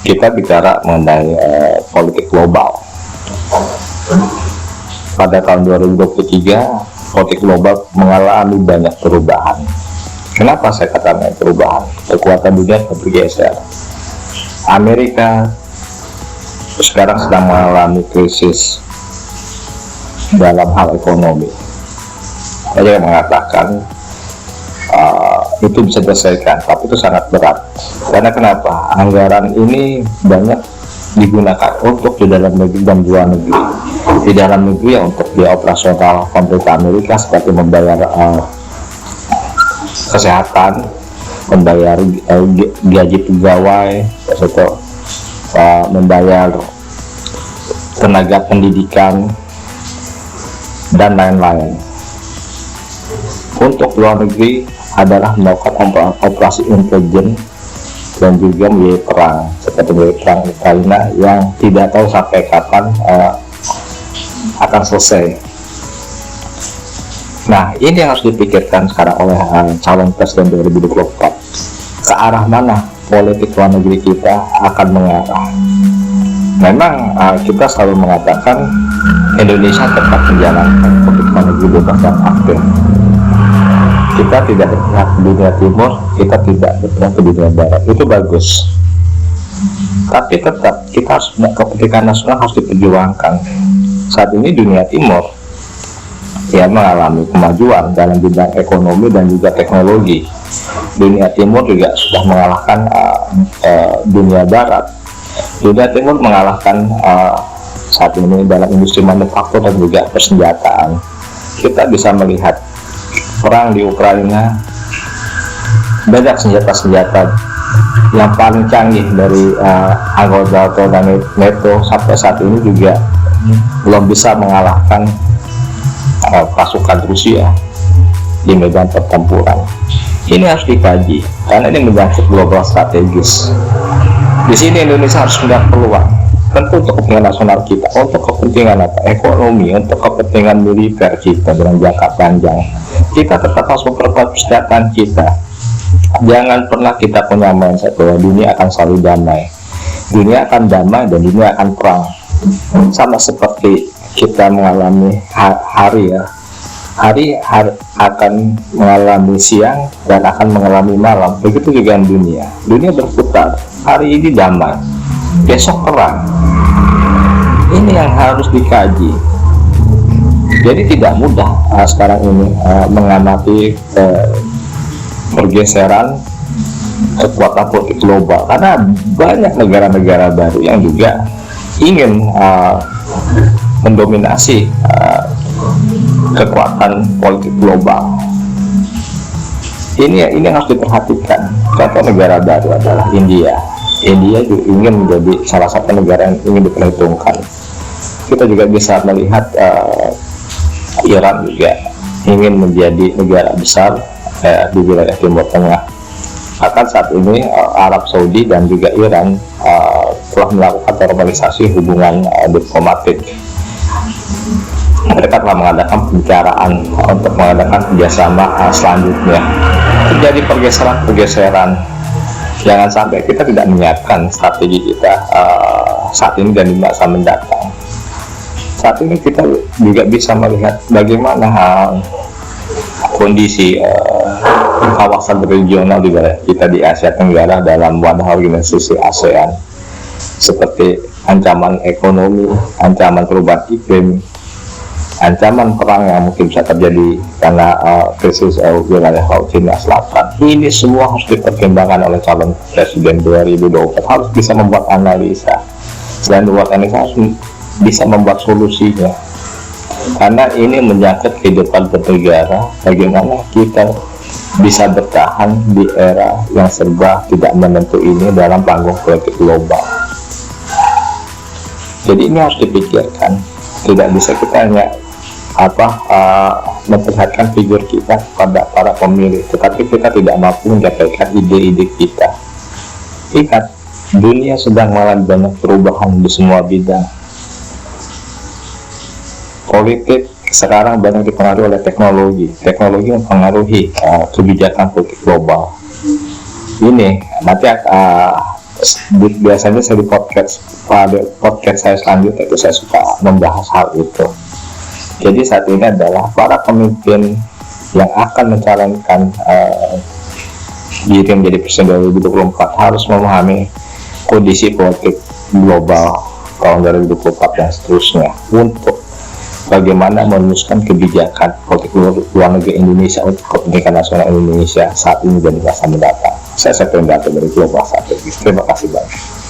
kita bicara mengenai politik global. Pada tahun 2023, politik global mengalami banyak perubahan. Kenapa saya katakan perubahan? Kekuatan dunia bergeser. Amerika sekarang sedang mengalami krisis dalam hal ekonomi. Saya mengatakan itu bisa diselesaikan, tapi itu sangat berat. Karena kenapa? Anggaran ini banyak digunakan untuk di dalam negeri dan luar negeri. Di dalam negeri untuk biaya operasional pemerintah Amerika seperti membayar kesehatan, membayar gaji pegawai, atau membayar tenaga pendidikan dan lain-lain. Untuk luar negeri adalah melakukan operasi intelijen dan juga membiayai perang, seperti membiayai perang Ukraina yang tidak tahu sampai kapan akan selesai. Nah, ini yang harus dipikirkan sekarang oleh calon presiden 2024. Ke arah mana politik luar negeri kita akan mengarah? Memang kita selalu mengatakan Indonesia tetap menjalankan politik luar negeri bebas dan aktif. Kita tidak berpihak ke dunia timur, kita tidak berpihak ke dunia barat. Itu bagus. Tapi tetap kita harus, kepentingan nasional harus diperjuangkan. Saat ini dunia timur ya mengalami kemajuan dalam bidang ekonomi dan juga teknologi. Dunia timur juga sudah mengalahkan dunia barat. Dunia timur mengalahkan saat ini dalam industri manufaktur dan juga persenjataan. Kita bisa melihat perang di Ukraina, banyak senjata-senjata yang paling canggih dari anggota NATO sampai saat ini juga belum bisa mengalahkan pasukan Rusia di medan pertempuran. Ini harus dikaji karena ini menyangkut global strategis. Di sini Indonesia harus melihat peluang, tentu untuk kepentingan nasional kita, untuk kepentingan ekonomi, untuk kepentingan militer kita dalam jangka panjang. Kita tetap harus memperkuat persenjataan kita. Jangan pernah kita punya mindset bahwa dunia akan selalu damai. Dunia akan damai dan dunia akan perang. Sama seperti kita mengalami hari akan mengalami siang dan akan mengalami malam. Begitu juga dunia. Dunia berputar. Hari ini damai, besok perang. Ini yang harus dikaji. Jadi tidak mudah sekarang ini mengamati pergeseran kekuatan politik global, karena banyak negara-negara baru yang juga ingin mendominasi kekuatan politik global. Ini yang harus diperhatikan. Contoh negara baru adalah India. India juga ingin menjadi salah satu negara yang ingin diperhitungkan. Kita juga bisa melihat Iran juga ingin menjadi negara besar di wilayah Timur Tengah. Bahkan saat ini Arab Saudi dan juga Iran telah melakukan normalisasi hubungan diplomatik. Mereka telah mengadakan pembicaraan untuk mengadakan kerjasama selanjutnya. Terjadi pergeseran. Jangan sampai kita tidak menyiapkan strategi kita saat ini dan di masa mendatang. Saat ini kita juga bisa melihat bagaimana kondisi kawasan regional di wilayah kita di Asia Tenggara dalam wadah organisasi ASEAN, seperti ancaman ekonomi, ancaman perubahan iklim, ancaman perang yang mungkin bisa terjadi karena krisis wilayah Laut Cina Selatan. Ini semua harus dipertimbangkan oleh calon presiden 2024. Harus bisa membuat analisa. Selain membuat analisa, harus bisa membuat solusinya, karena ini menyangkut kehidupan bernegara. Bagaimana kita bisa bertahan di era yang serba tidak menentu ini dalam panggung politik global. Jadi ini harus dipikirkan. Tidak bisa kita hanya memperlihatkan figur kita pada para pemilih, tetapi kita tidak mampu menyampaikan ide-ide kita. Ingat, dunia sedang mengalami banyak perubahan di semua bidang. Politik sekarang banyak dipengaruhi oleh teknologi mempengaruhi kebijakan politik global. Ini nanti biasanya saya di podcast saya selanjutnya itu saya suka membahas hal itu. Jadi saat ini adalah para pemimpin yang akan mencalonkan diri menjadi presiden 2024 harus memahami kondisi politik global tahun 2024 dan seterusnya untuk bagaimana merumuskan kebijakan politik luar negeri Indonesia untuk kepentingan nasional Indonesia saat ini dan di masa mendatang. Saya September dari Global Strategis. Terima kasih banyak.